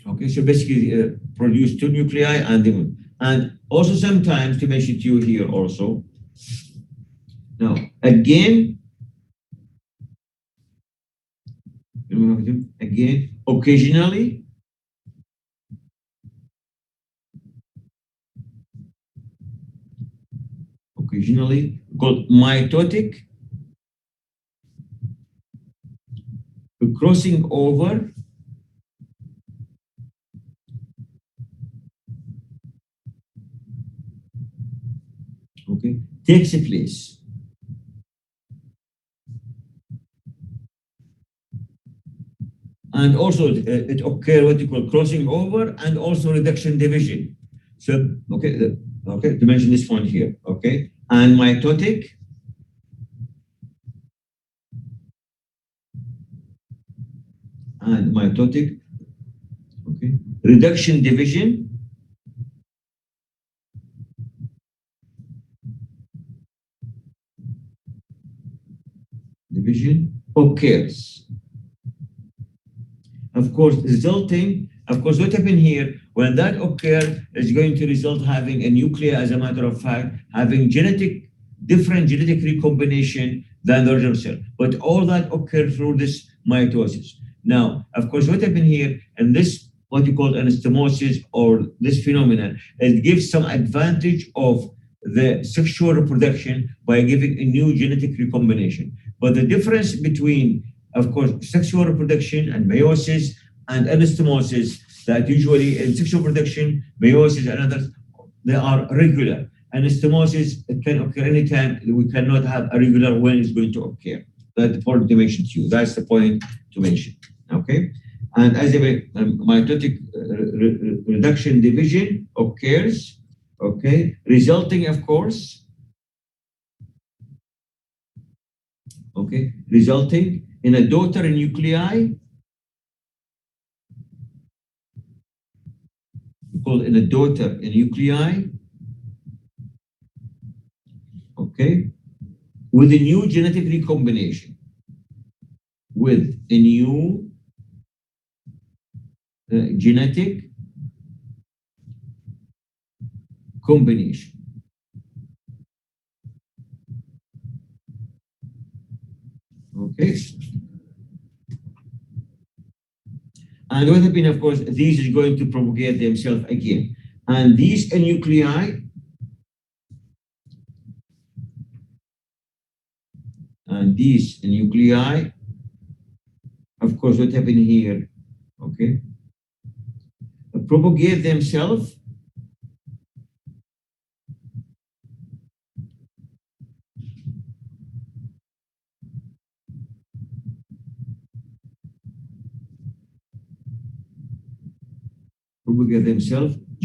Okay, so basically produce two nuclei and also sometimes, to mention to you here also. Now, again, occasionally, called mitotic crossing over, okay, takes place. And also it occurs what you call crossing over and also reduction division. So, okay, okay, to mention this point here, okay, and mitotic Okay. Reduction division. Division occurs. Of course, what happened here, when that occurs, is going to result having a nucleus, as a matter of fact, having different genetic recombination than the original cell. But all that occurs through this mitosis. Now, of course, what happened here, and this, what you call anastomosis, or this phenomenon, it gives some advantage of the sexual reproduction by giving a new genetic recombination. But the difference between, of course, sexual reproduction and meiosis and anastomosis, that usually in sexual reproduction, meiosis and others, they are regular. Anastomosis, it can occur anytime. We cannot have a regular when it's going to occur. That's the point to mention to you. That's the point to mention. Okay? And as a mitotic reduction division occurs, okay, resulting, of course, okay, resulting in a daughter nuclei, we call it a daughter nuclei, okay, with a new genetic recombination, with a new genetic combination. Okay. And what happened, of course, these is going to propagate themselves again. And these nuclei, of course, what happened here, okay, propagate themselves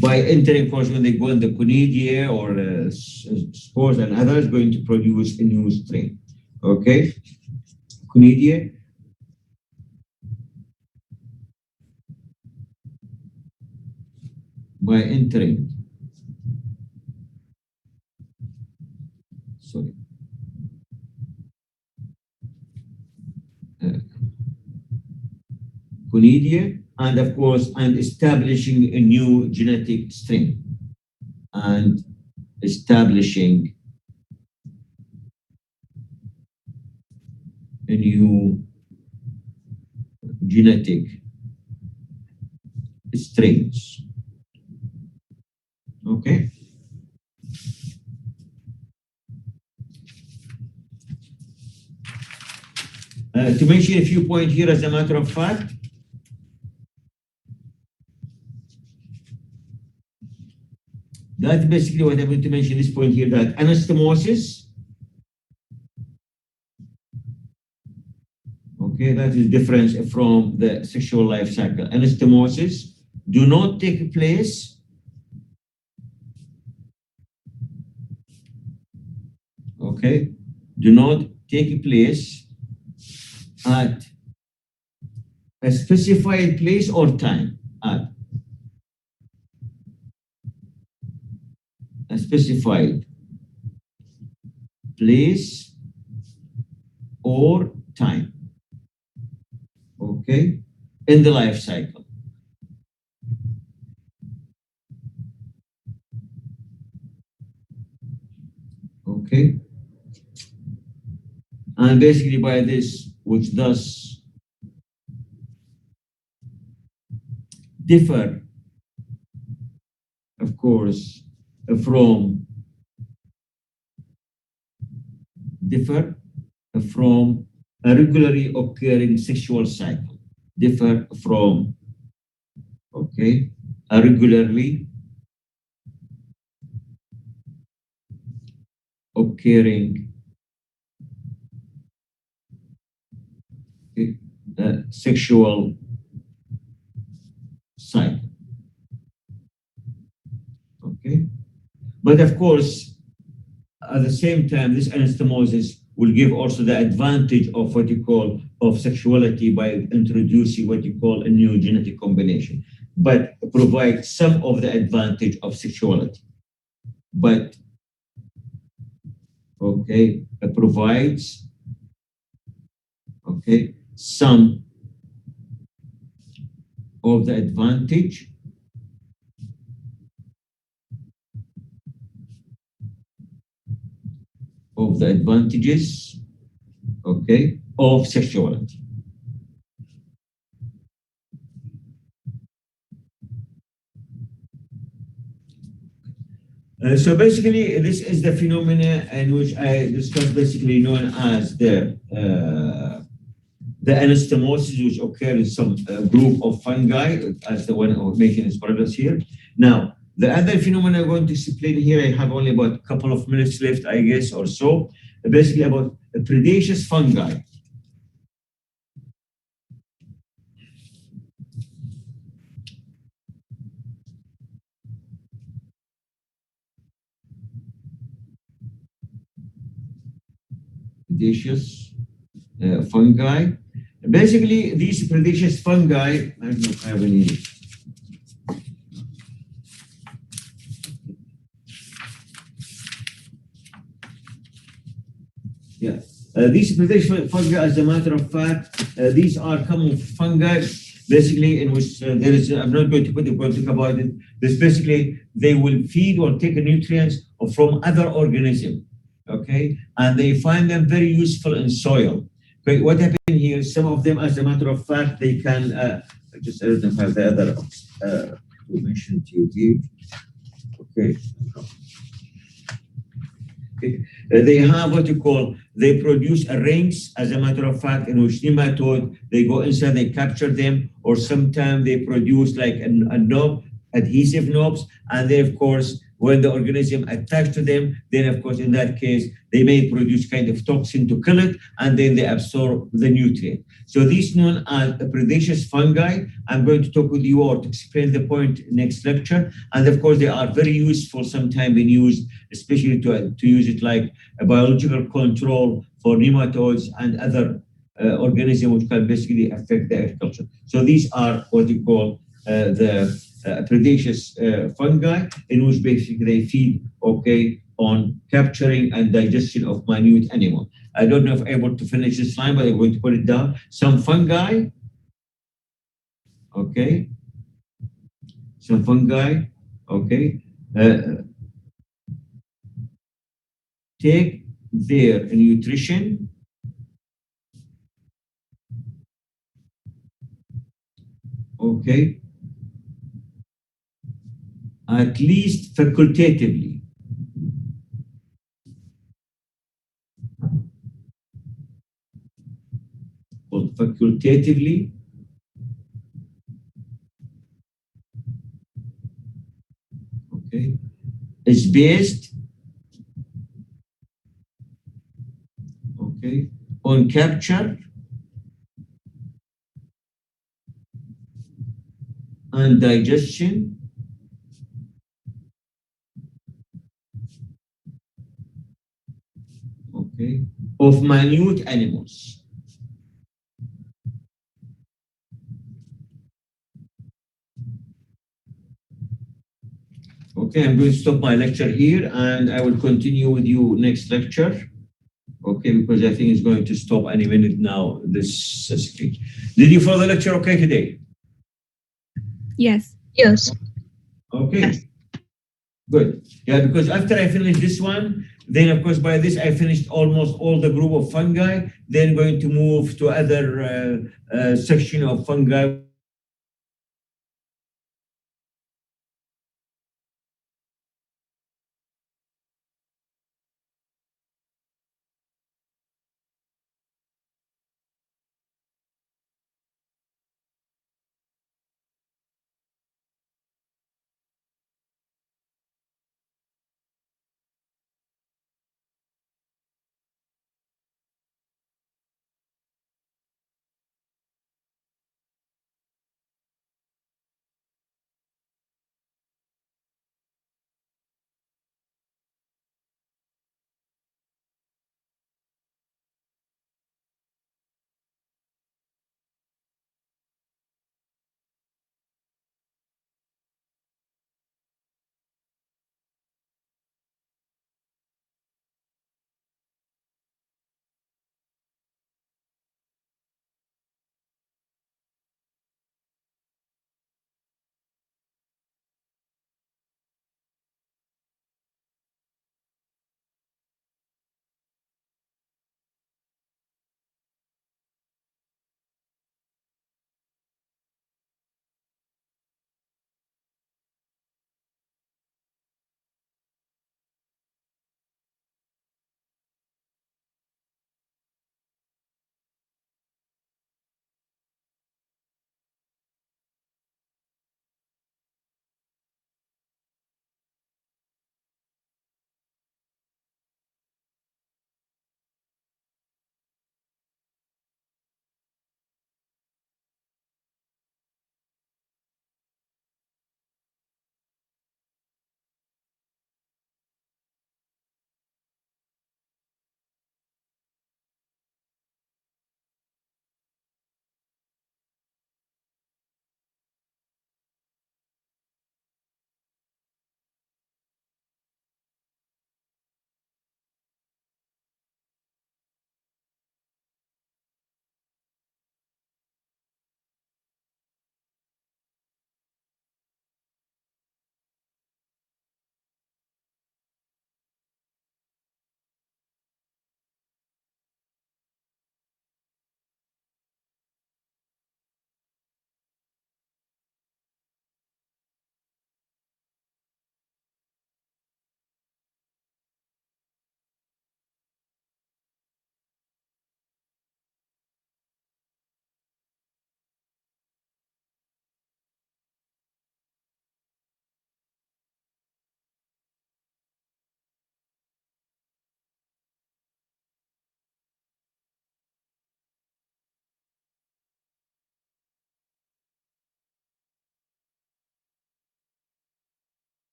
by entering, of course, when they go in the conidia or spores and others, going to produce a new strain. Okay, conidia. By entering, sorry, conidia, and of course, and establishing a new genetic strain, and establishing a new genetic strains. Okay. To mention a few points here, as a matter of fact, that's basically what I'm going to mention this point here, that anastomosis, okay, that is different from the sexual life cycle. Anastomosis do not take place okay, do not take place at a specified place or time. At a specified place or time, okay, in the life cycle. Okay. And basically by this, which thus differ, of course, from a regularly occurring sexual cycle. Differ from, okay, a regularly occurring sexual cycle. Okay, but of course, at the same time, this anastomosis will give also the advantage of what you call of sexuality by introducing what you call a new genetic combination. but provide some of the advantage of sexuality. But, okay, provides, okay, some of the advantage of the advantages, okay, of sexuality. So basically, this is the phenomena in which I discussed, basically known as the anastomosis, which occur in some group of fungi, as the one I'm making is progress here. Now, the other phenomena I'm going to explain here, I have only about a couple of minutes left, I guess, or so, basically about predacious fungi. Predacious fungi. Basically, these predacious fungi, I don't know if I have any. Yeah, these predacious fungi, as a matter of fact, these are common fungi, basically, in which there is, I'm not going to put it, going to talk about it. This basically, they will feed or take nutrients from other organisms, okay? And they find them very useful in soil. Okay, what happened here, some of them, as a matter of fact, they can, I don't know if I have the other information to give. Okay. Okay. They have what you call, they produce rings, as a matter of fact, in which nematode, they go inside, they capture them, or sometimes they produce like a knob, adhesive knobs, and then of course, when the organism attached to them, then of course, in that case, they may produce kind of toxin to kill it, and then they absorb the nutrient. So these known as predacious fungi, I'm going to talk with you or to explain the point next lecture. And of course, they are very useful, sometimes being used, especially to use it like a biological control for nematodes and other organisms which can basically affect the agriculture. So these are what you call the predacious fungi, in which basically they feed, okay, on capturing and digestion of minute animal. I don't know if I'm able to finish this line, but I'm going to put it down. Some fungi, okay, some fungi, okay, take their nutrition okay, at least facultatively. Or facultatively, okay, is based, okay, on capture and digestion okay, of minute animals. Okay, I'm going to stop my lecture here and I will continue with you next lecture. Okay, because I think it's going to stop any minute now, this screen. Did you follow the lecture okay today? Yes. Yes. Okay. Yes. Good. Yeah, because after I finish this one, then of course by this I finished almost all the group of fungi, then going to move to other section of fungi